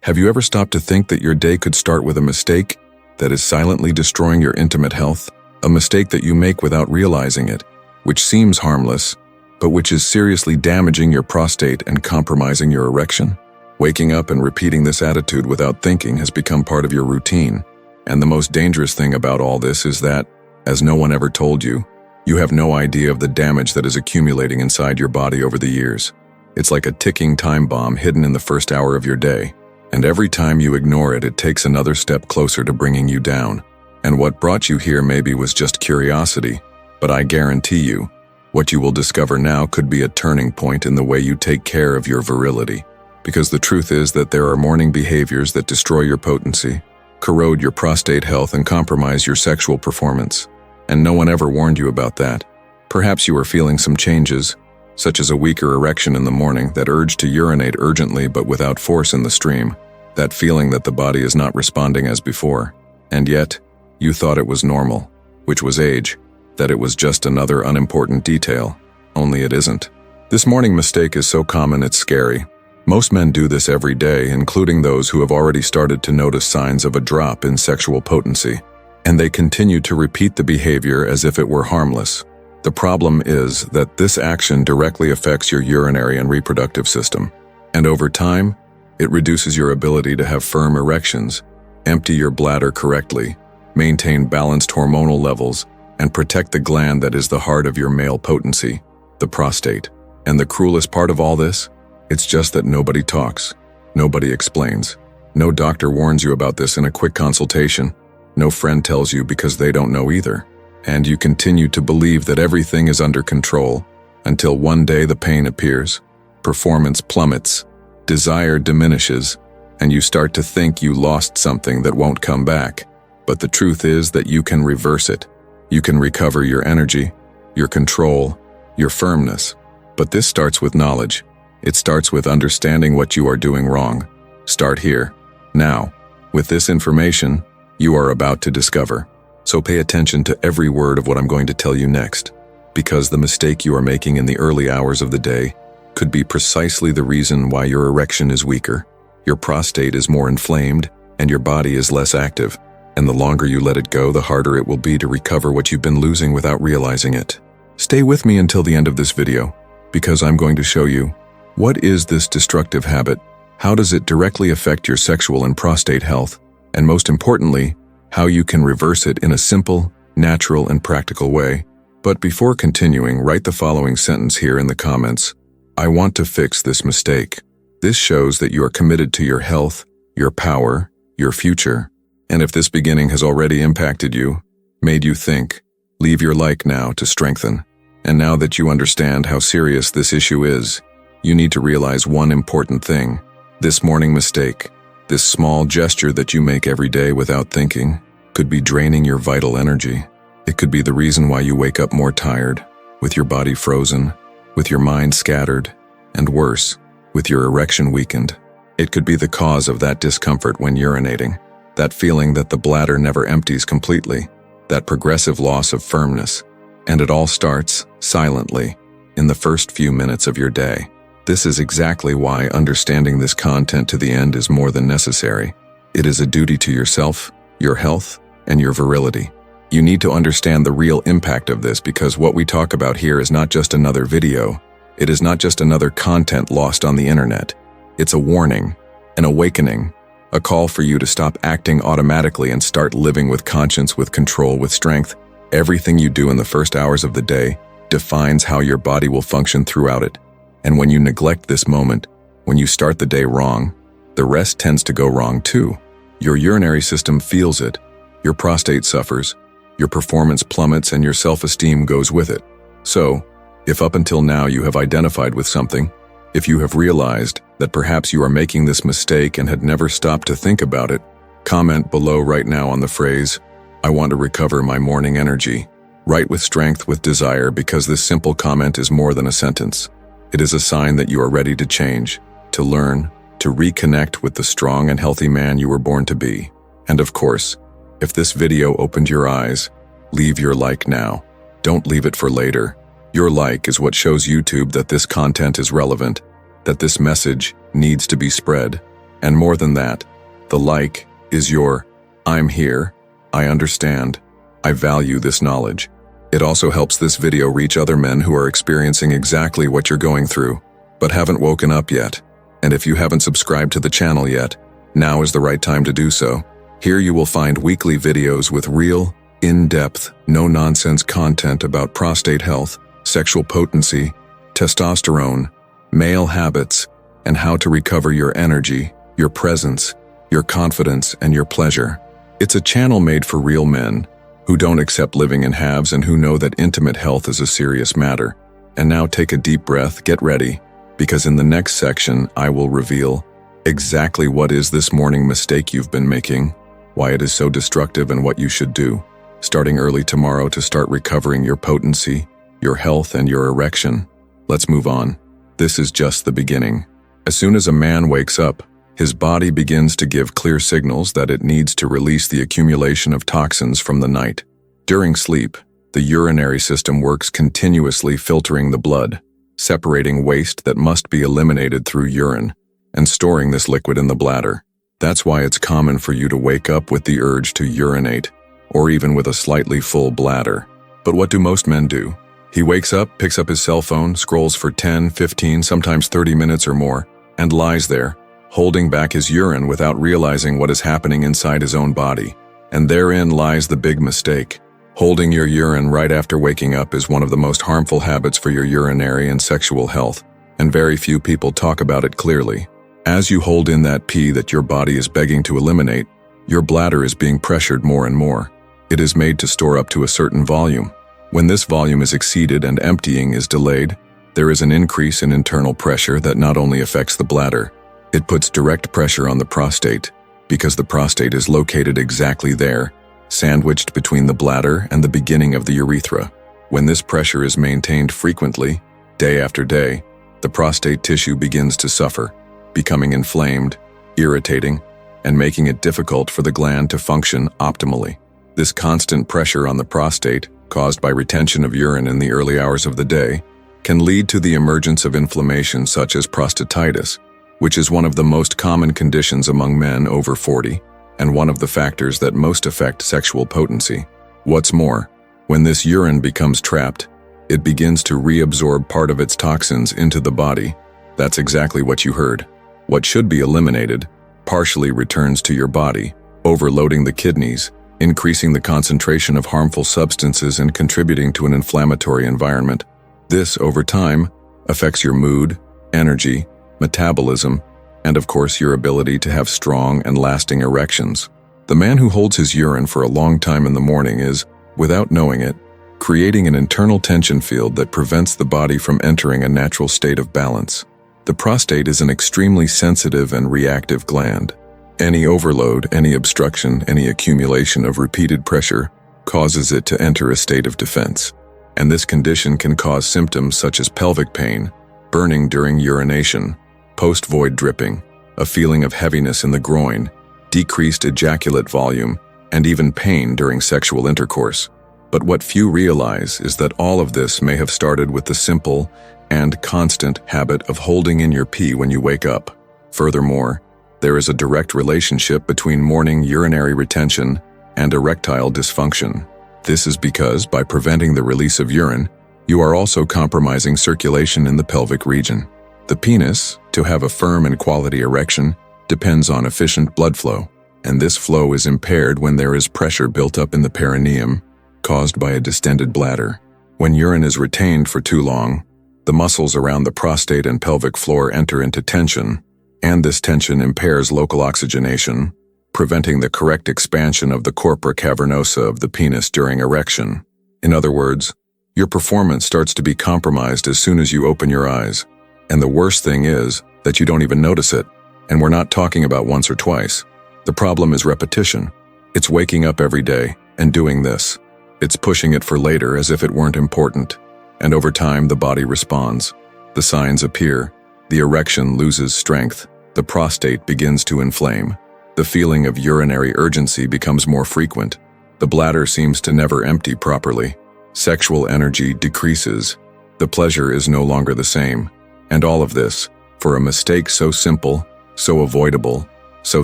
Have you ever stopped to think that your day could start with a mistake that is silently destroying your intimate health? A mistake that you make without realizing it, which seems harmless, but which is seriously damaging your prostate and compromising your erection? Waking up and repeating this attitude without thinking has become part of your routine. And the most dangerous thing about all this is that, as no one ever told you, you have no idea of the damage that is accumulating inside your body over the years. It's like a ticking time bomb hidden in the first hour of your day. And every time you ignore it, it takes another step closer to bringing you down. And what brought you here maybe was just curiosity, but I guarantee you, what you will discover now could be a turning point in the way you take care of your virility. Because the truth is that there are morning behaviors that destroy your potency, corrode your prostate health, and compromise your sexual performance. And no one ever warned you about that. Perhaps you are feeling some changes, such as a weaker erection in the morning, that urge to urinate urgently but without force in the stream, that feeling that the body is not responding as before. And yet, you thought it was normal, which was age, that it was just another unimportant detail, only it isn't. This morning mistake is so common it's scary. Most men do this every day, including those who have already started to notice signs of a drop in sexual potency, and they continue to repeat the behavior as if it were harmless. The problem is that this action directly affects your urinary and reproductive system, and over time, it reduces your ability to have firm erections, empty your bladder correctly, maintain balanced hormonal levels, and protect the gland that is the heart of your male potency, the prostate. And the cruelest part of all this? It's just that nobody talks, nobody explains. No doctor warns you about this in a quick consultation. No friend tells you because they don't know either. And you continue to believe that everything is under control until one day the pain appears, performance plummets, desire diminishes, and you start to think you lost something that won't come back. But the truth is that you can reverse it. You can recover your energy, your control, your firmness. But this starts with knowledge. It starts with understanding what you are doing wrong. Start here, now. With this information, you are about to discover. So pay attention to every word of what I'm going to tell you next, because the mistake you are making in the early hours of the day could be precisely the reason why your erection is weaker, your prostate is more inflamed, and your body is less active. And the longer you let it go, the harder it will be to recover what you've been losing without realizing it. Stay with me until the end of this video, because I'm going to show you, what is this destructive habit? How does it directly affect your sexual and prostate health? And most importantly, how you can reverse it in a simple, natural, and practical way. But before continuing, write the following sentence here in the comments. I want to fix this mistake. This shows that you are committed to your health, your power, your future. And if this beginning has already impacted you, made you think, leave your like now to strengthen. And now that you understand how serious this issue is, you need to realize one important thing. This morning mistake, this small gesture that you make every day without thinking, could be draining your vital energy. It could be the reason why you wake up more tired, with your body frozen, with your mind scattered, and worse, with your erection weakened. It could be the cause of that discomfort when urinating, that feeling that the bladder never empties completely, that progressive loss of firmness. And it all starts, silently, in the first few minutes of your day. This is exactly why understanding this content to the end is more than necessary. It is a duty to yourself, your health, and your virility. You need to understand the real impact of this, because what we talk about here is not just another video. It is not just another content lost on the internet. It's a warning, an awakening, a call for you to stop acting automatically and start living with conscience, with control, with strength. Everything you do in the first hours of the day defines how your body will function throughout it. And when you neglect this moment, when you start the day wrong, the rest tends to go wrong too. Your urinary system feels it, your prostate suffers, your performance plummets, and your self-esteem goes with it. So, if up until now you have identified with something, if you have realized that perhaps you are making this mistake and had never stopped to think about it, comment below right now on the phrase, I want to recover my morning energy. Write with strength, with desire, because this simple comment is more than a sentence. It is a sign that you are ready to change, to learn, to reconnect with the strong and healthy man you were born to be. And of course, if this video opened your eyes, leave your like now. Don't leave it for later. Your like is what shows YouTube that this content is relevant, that this message needs to be spread. And more than that, the like is your, I'm here, I understand, I value this knowledge. It also helps this video reach other men who are experiencing exactly what you're going through, but haven't woken up yet. And if you haven't subscribed to the channel yet, now is the right time to do so. Here you will find weekly videos with real, in-depth, no-nonsense content about prostate health, sexual potency, testosterone, male habits, and how to recover your energy, your presence, your confidence, and your pleasure. It's a channel made for real men who don't accept living in halves and who know that intimate health is a serious matter. And now take a deep breath, get ready, because in the next section I will reveal exactly what is this morning mistake you've been making, why it is so destructive, and what you should do, starting early tomorrow to start recovering your potency, your health, and your erection. Let's move on. This is just the beginning. As soon as a man wakes up, his body begins to give clear signals that it needs to release the accumulation of toxins from the night. During sleep, the urinary system works continuously, filtering the blood, separating waste that must be eliminated through urine, and storing this liquid in the bladder. That's why it's common for you to wake up with the urge to urinate, or even with a slightly full bladder. But what do most men do? He wakes up, picks up his cell phone, scrolls for 10, 15, sometimes 30 minutes or more, and lies there, holding back his urine without realizing what is happening inside his own body. And therein lies the big mistake. Holding your urine right after waking up is one of the most harmful habits for your urinary and sexual health, and very few people talk about it clearly. As you hold in that pee that your body is begging to eliminate, your bladder is being pressured more and more. It is made to store up to a certain volume. When this volume is exceeded and emptying is delayed, there is an increase in internal pressure that not only affects the bladder, it puts direct pressure on the prostate, because the prostate is located exactly there, sandwiched between the bladder and the beginning of the urethra. When this pressure is maintained frequently, day after day, the prostate tissue begins to suffer, becoming inflamed, irritating, and making it difficult for the gland to function optimally. This constant pressure on the prostate, caused by retention of urine in the early hours of the day, can lead to the emergence of inflammation such as prostatitis, which is one of the most common conditions among men over 40, and one of the factors that most affect sexual potency. What's more, when this urine becomes trapped, it begins to reabsorb part of its toxins into the body. That's exactly what you heard. What should be eliminated partially returns to your body, overloading the kidneys, increasing the concentration of harmful substances and contributing to an inflammatory environment. This, over time, affects your mood, energy, metabolism, and of course your ability to have strong and lasting erections. The man who holds his urine for a long time in the morning is, without knowing it, creating an internal tension field that prevents the body from entering a natural state of balance. The prostate is an extremely sensitive and reactive gland. Any overload, any obstruction, any accumulation of repeated pressure causes it to enter a state of defense. And this condition can cause symptoms such as pelvic pain, burning during urination, post-void dripping, a feeling of heaviness in the groin, decreased ejaculate volume, and even pain during sexual intercourse. But what few realize is that all of this may have started with the simple and constant habit of holding in your pee when you wake up. Furthermore, there is a direct relationship between morning urinary retention and erectile dysfunction. This is because, by preventing the release of urine, you are also compromising circulation in the pelvic region. The penis, to have a firm and quality erection, depends on efficient blood flow, and this flow is impaired when there is pressure built up in the perineum, caused by a distended bladder. When urine is retained for too long, the muscles around the prostate and pelvic floor enter into tension, and this tension impairs local oxygenation, preventing the correct expansion of the corpora cavernosa of the penis during erection. In other words, your performance starts to be compromised as soon as you open your eyes. And the worst thing is that you don't even notice it. And we're not talking about once or twice. The problem is repetition. It's waking up every day and doing this. It's pushing it for later as if it weren't important. And over time, the body responds. The signs appear. The erection loses strength. The prostate begins to inflame. The feeling of urinary urgency becomes more frequent. The bladder seems to never empty properly. Sexual energy decreases. The pleasure is no longer the same. And all of this, for a mistake so simple, so avoidable, so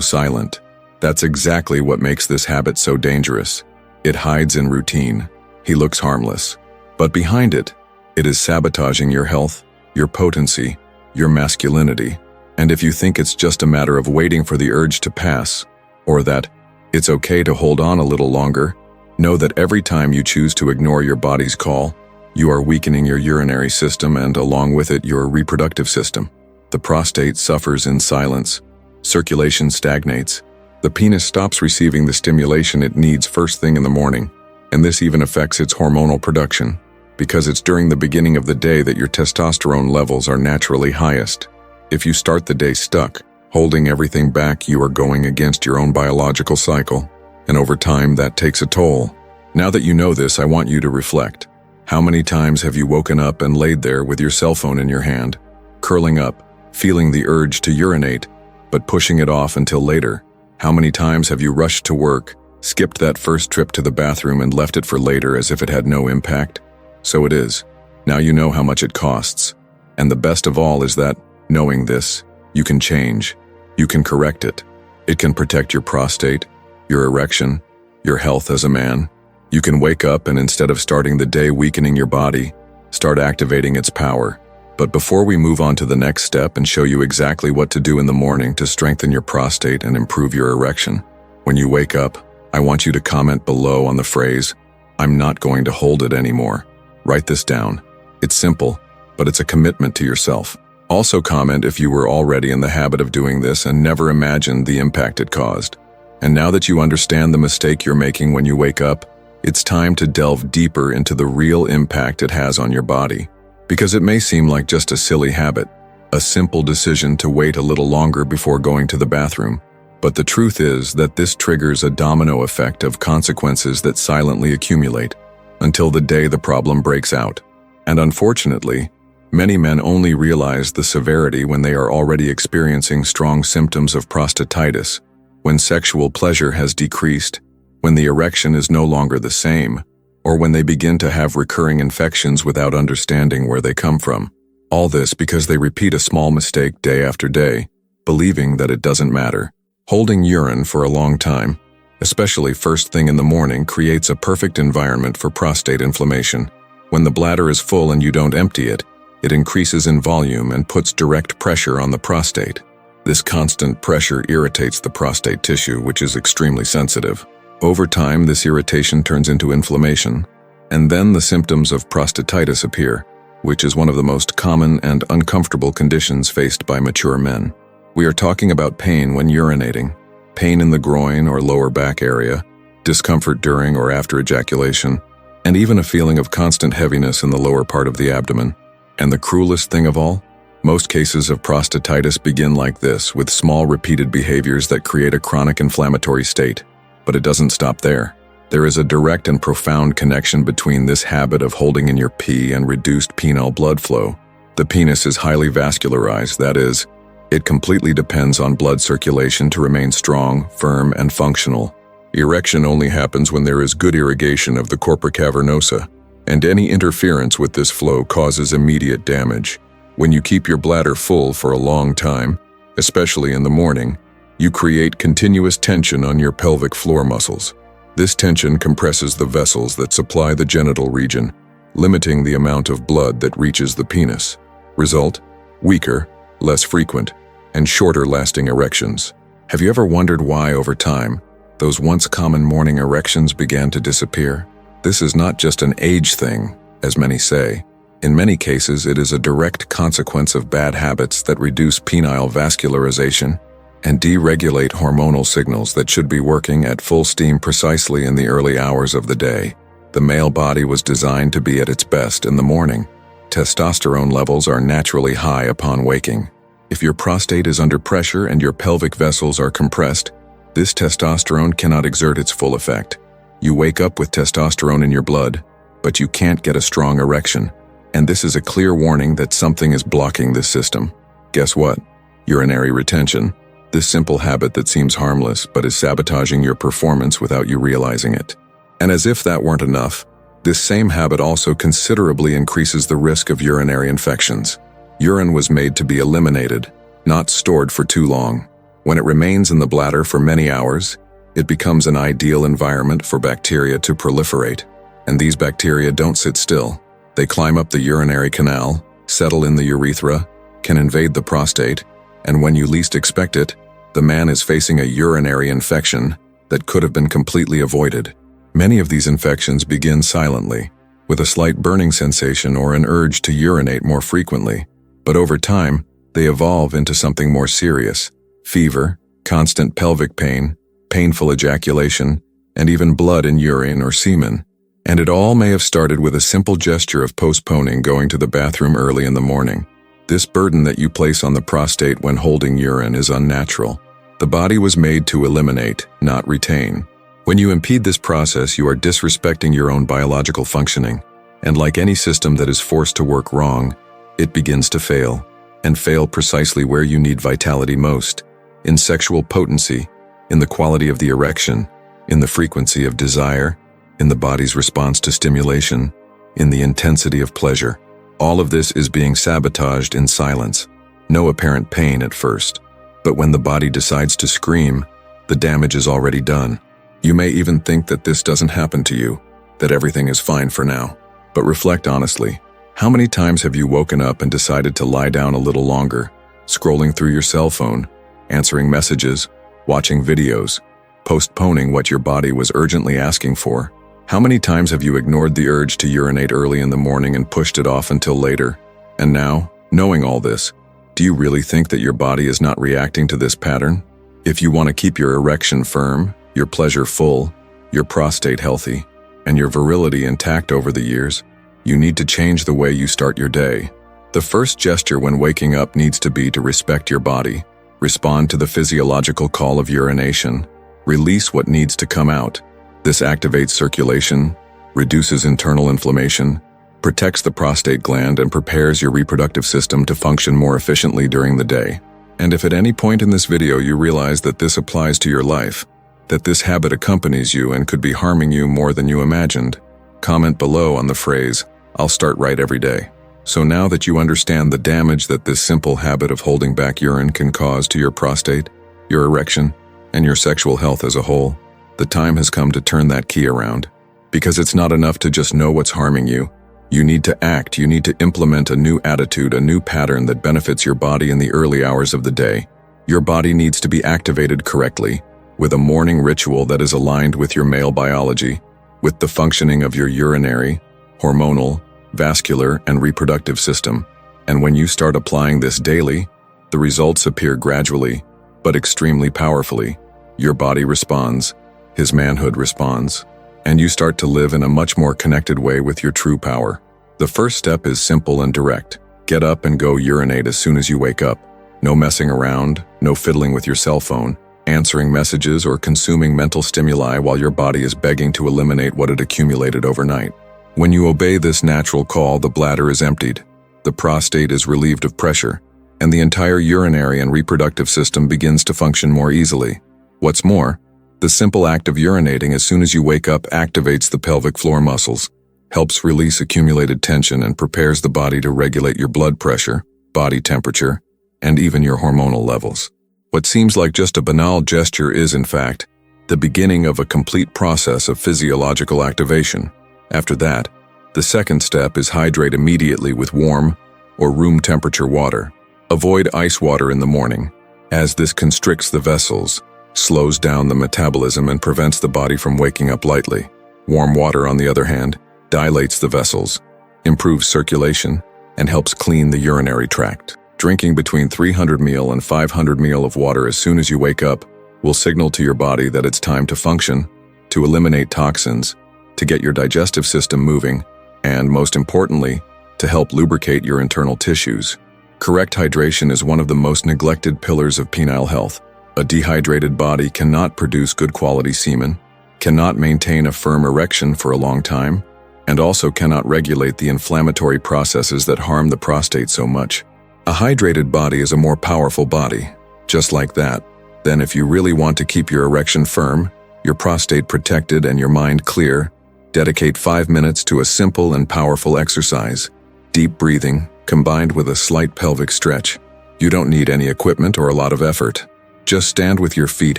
silent. That's exactly what makes this habit so dangerous. It hides in routine. He looks harmless. But behind it, it is sabotaging your health, your potency, your masculinity. And if you think it's just a matter of waiting for the urge to pass, or that it's okay to hold on a little longer, know that every time you choose to ignore your body's call, you are weakening your urinary system and, along with it, your reproductive system. The prostate suffers in silence. Circulation stagnates. The penis stops receiving the stimulation it needs first thing in the morning, and this even affects its hormonal production, because it's during the beginning of the day that your testosterone levels are naturally highest. If you start the day stuck, holding everything back, you are going against your own biological cycle, and over time that takes a toll. Now that you know this, I want you to reflect. How many times have you woken up and laid there with your cell phone in your hand, curling up, feeling the urge to urinate, but pushing it off until later? How many times have you rushed to work, skipped that first trip to the bathroom and left it for later as if it had no impact? So it is. Now you know how much it costs. And the best of all is that, knowing this, you can change. You can correct it. It can protect your prostate, your erection, your health as a man. You can wake up and, instead of starting the day weakening your body, start activating its power. But before we move on to the next step and show you exactly what to do in the morning to strengthen your prostate and improve your erection, when you wake up, I want you to comment below on the phrase, "I'm not going to hold it anymore." Write this down. It's simple, but it's a commitment to yourself. Also comment if you were already in the habit of doing this and never imagined the impact it caused. And now that you understand the mistake you're making when you wake up, it's time to delve deeper into the real impact it has on your body. Because it may seem like just a silly habit, a simple decision to wait a little longer before going to the bathroom. But the truth is that this triggers a domino effect of consequences that silently accumulate until the day the problem breaks out. And unfortunately, many men only realize the severity when they are already experiencing strong symptoms of prostatitis, when sexual pleasure has decreased, when the erection is no longer the same, or when they begin to have recurring infections without understanding where they come from. All this because they repeat a small mistake day after day, believing that it doesn't matter. Holding urine for a long time, especially first thing in the morning, creates a perfect environment for prostate inflammation. When the bladder is full and you don't empty it, it increases in volume and puts direct pressure on the prostate. This constant pressure irritates the prostate tissue, which is extremely sensitive. Over time, this irritation turns into inflammation, and then the symptoms of prostatitis appear, which is one of the most common and uncomfortable conditions faced by mature men. We are talking about pain when urinating, pain in the groin or lower back area, discomfort during or after ejaculation, and even a feeling of constant heaviness in the lower part of the abdomen. And the cruelest thing of all? Most cases of prostatitis begin like this, with small repeated behaviors that create a chronic inflammatory state. But it doesn't stop there. There is a direct and profound connection between this habit of holding in your pee and reduced penile blood flow. The penis is highly vascularized, that is, it completely depends on blood circulation to remain strong, firm, and functional. Erection only happens when there is good irrigation of the corpora cavernosa, and any interference with this flow causes immediate damage. When you keep your bladder full for a long time, especially in the morning, you create continuous tension on your pelvic floor muscles. This tension compresses the vessels that supply the genital region, limiting the amount of blood that reaches the penis. Result: weaker, less frequent, and shorter-lasting erections. Have you ever wondered why, over time, those once common morning erections began to disappear? This is not just an age thing, as many say. In many cases, it is a direct consequence of bad habits that reduce penile vascularization and deregulate hormonal signals that should be working at full steam precisely in the early hours of the day. The male body was designed to be at its best in the morning. Testosterone levels are naturally high upon waking. If your prostate is under pressure and your pelvic vessels are compressed, this testosterone cannot exert its full effect. You wake up with testosterone in your blood, but you can't get a strong erection. And this is a clear warning that something is blocking this system. Guess what? Urinary retention. This simple habit that seems harmless but is sabotaging your performance without you realizing it. And as if that weren't enough, this same habit also considerably increases the risk of urinary infections. Urine was made to be eliminated, not stored for too long. When it remains in the bladder for many hours, it becomes an ideal environment for bacteria to proliferate. And these bacteria don't sit still. They climb up the urinary canal, settle in the urethra, can invade the prostate, and when you least expect it, the man is facing a urinary infection that could have been completely avoided. Many of these infections begin silently, with a slight burning sensation or an urge to urinate more frequently. But over time, they evolve into something more serious: fever, constant pelvic pain, painful ejaculation, and even blood in urine or semen. And it all may have started with a simple gesture of postponing going to the bathroom early in the morning. This burden that you place on the prostate when holding urine is unnatural. The body was made to eliminate, not retain. When you impede this process, you are disrespecting your own biological functioning. And like any system that is forced to work wrong, it begins to fail, and fail precisely where you need vitality most: in sexual potency, in the quality of the erection, in the frequency of desire, in the body's response to stimulation, in the intensity of pleasure. All of this is being sabotaged in silence. No apparent pain at first. But when the body decides to scream, the damage is already done. You may even think that this doesn't happen to you, that everything is fine for now. But reflect honestly. How many times have you woken up and decided to lie down a little longer, scrolling through your cell phone, answering messages, watching videos, postponing what your body was urgently asking for? How many times have you ignored the urge to urinate early in the morning and pushed it off until later? And now, knowing all this, do you really think that your body is not reacting to this pattern? If you want to keep your erection firm, your pleasure full, your prostate healthy, and your virility intact over the years, you need to change the way you start your day. The first gesture when waking up needs to be to respect your body, respond to the physiological call of urination, release what needs to come out. This activates circulation, reduces internal inflammation, protects the prostate gland, and prepares your reproductive system to function more efficiently during the day. And if at any point in this video you realize that this applies to your life, that this habit accompanies you and could be harming you more than you imagined, comment below on the phrase, "I'll start right every day." So now that you understand the damage that this simple habit of holding back urine can cause to your prostate, your erection, and your sexual health as a whole, the time has come to turn that key around. Because it's not enough to just know what's harming you. You need to act. You need to implement a new attitude, a new pattern that benefits your body in the early hours of the day. Your body needs to be activated correctly, with a morning ritual that is aligned with your male biology, with the functioning of your urinary, hormonal, vascular, and reproductive system. And when you start applying this daily, the results appear gradually, but extremely powerfully. Your body responds. His manhood responds, and you start to live in a much more connected way with your true power. The first step is simple and direct. Get up and go urinate as soon as you wake up. No messing around, no fiddling with your cell phone, answering messages, or consuming mental stimuli while your body is begging to eliminate what had accumulated overnight. When you obey this natural call, the bladder is emptied, the prostate is relieved of pressure, and the entire urinary and reproductive system begins to function more easily. What's more, the simple act of urinating as soon as you wake up activates the pelvic floor muscles, helps release accumulated tension, and prepares the body to regulate your blood pressure, body temperature, and even your hormonal levels. What seems like just a banal gesture is, in fact, the beginning of a complete process of physiological activation. After that, the second step is hydrate immediately with warm or room temperature water. Avoid ice water in the morning, as this constricts the vessels, slows down the metabolism, and prevents the body from waking up lightly. Warm water, on the other hand, dilates the vessels, improves circulation, and helps clean the urinary tract. Drinking between 300 ml and 500 ml of water as soon as you wake up will signal to your body that it's time to function, to eliminate toxins, to get your digestive system moving, and, most importantly, to help lubricate your internal tissues. Correct hydration is one of the most neglected pillars of penile health. A dehydrated body cannot produce good quality semen, cannot maintain a firm erection for a long time, and also cannot regulate the inflammatory processes that harm the prostate so much. A hydrated body is a more powerful body. Just like that, then if you really want to keep your erection firm, your prostate protected, and your mind clear, dedicate 5 minutes to a simple and powerful exercise. Deep breathing, combined with a slight pelvic stretch. You don't need any equipment or a lot of effort. Just stand with your feet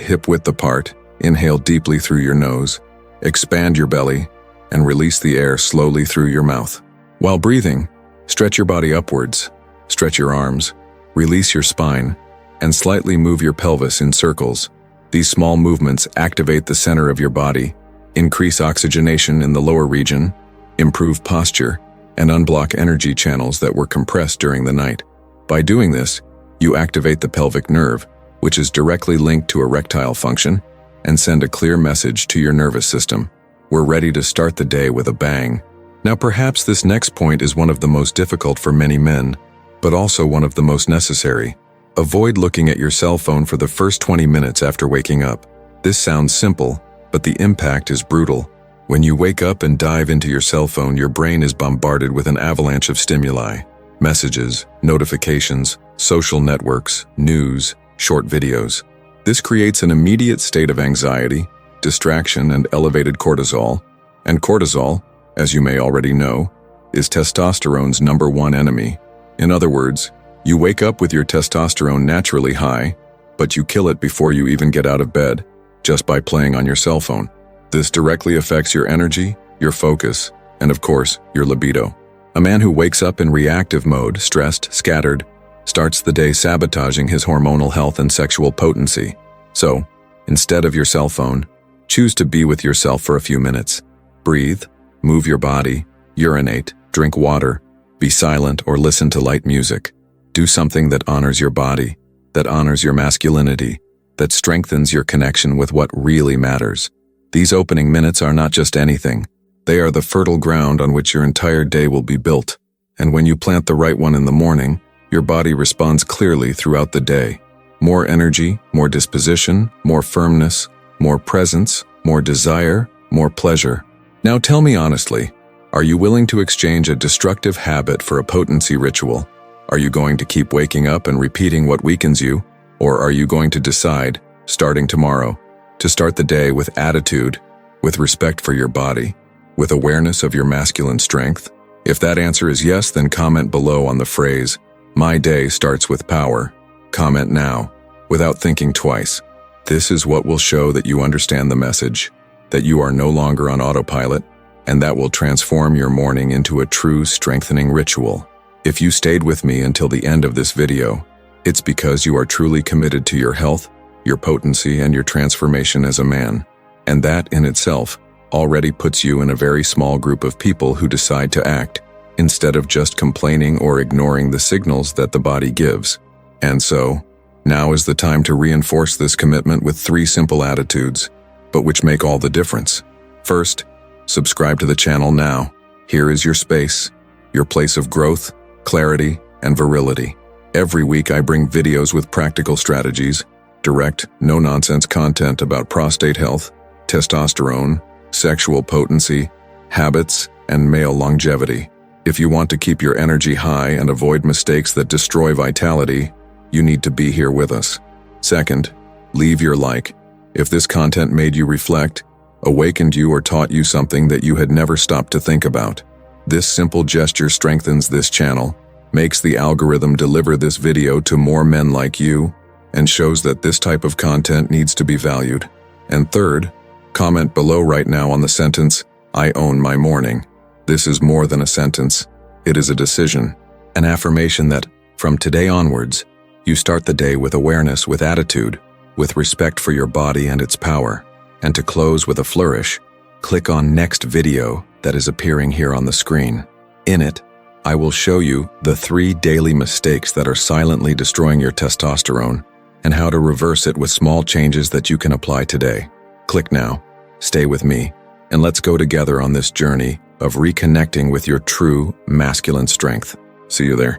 hip-width apart, inhale deeply through your nose, expand your belly, and release the air slowly through your mouth. While breathing, stretch your body upwards, stretch your arms, release your spine, and slightly move your pelvis in circles. These small movements activate the center of your body, increase oxygenation in the lower region, improve posture, and unblock energy channels that were compressed during the night. By doing this, you activate the pelvic nerve, which is directly linked to erectile function, and send a clear message to your nervous system. We're ready to start the day with a bang. Now perhaps this next point is one of the most difficult for many men, but also one of the most necessary. Avoid looking at your cell phone for the first 20 minutes after waking up. This sounds simple, but the impact is brutal. When you wake up and dive into your cell phone, your brain is bombarded with an avalanche of stimuli. Messages, notifications, social networks, news, short videos. This creates an immediate state of anxiety, distraction, and elevated cortisol. And cortisol, as you may already know, is testosterone's #1 enemy. In other words, you wake up with your testosterone naturally high, but you kill it before you even get out of bed, just by playing on your cell phone. This directly affects your energy, your focus, and of course, your libido. A man who wakes up in reactive mode, stressed, scattered, starts the day sabotaging his hormonal health and sexual potency. So, instead of your cell phone, choose to be with yourself for a few minutes. Breathe, move your body, urinate, drink water, be silent or listen to light music. Do something that honors your body, that honors your masculinity, that strengthens your connection with what really matters. These opening minutes are not just anything. They are the fertile ground on which your entire day will be built. And when you plant the right one in the morning, your body responds clearly throughout the day. More energy, more disposition, more firmness, more presence, more desire, more pleasure. Now tell me honestly, are you willing to exchange a destructive habit for a potency ritual? Are you going to keep waking up and repeating what weakens you? Or are you going to decide, starting tomorrow, to start the day with attitude, with respect for your body, with awareness of your masculine strength? If that answer is yes, then comment below on the phrase, "My day starts with power." Comment now, without thinking twice. This is what will show that you understand the message, that you are no longer on autopilot, and that will transform your morning into a true strengthening ritual. If you stayed with me until the end of this video, it's because you are truly committed to your health, your potency, and your transformation as a man. And that, in itself, already puts you in a very small group of people who decide to act, instead of just complaining or ignoring the signals that the body gives. And so, now is the time to reinforce this commitment with 3 simple attitudes, but which make all the difference. First, subscribe to the channel now. Here is your space, your place of growth, clarity, and virility. Every week I bring videos with practical strategies, direct, no-nonsense content about prostate health, testosterone, sexual potency, habits, and male longevity. If you want to keep your energy high and avoid mistakes that destroy vitality, you need to be here with us. Second, leave your like. If this content made you reflect, awakened you, or taught you something that you had never stopped to think about, this simple gesture strengthens this channel, makes the algorithm deliver this video to more men like you, and shows that this type of content needs to be valued. And third, comment below right now on the sentence, "I own my morning." This is more than a sentence. It is a decision, an affirmation that, from today onwards, you start the day with awareness, with attitude, with respect for your body and its power. And to close with a flourish, click on next video that is appearing here on the screen. In it, I will show you the 3 daily mistakes that are silently destroying your testosterone and how to reverse it with small changes that you can apply today. Click now, stay with me, and let's go together on this journey of reconnecting with your true masculine strength. See you there.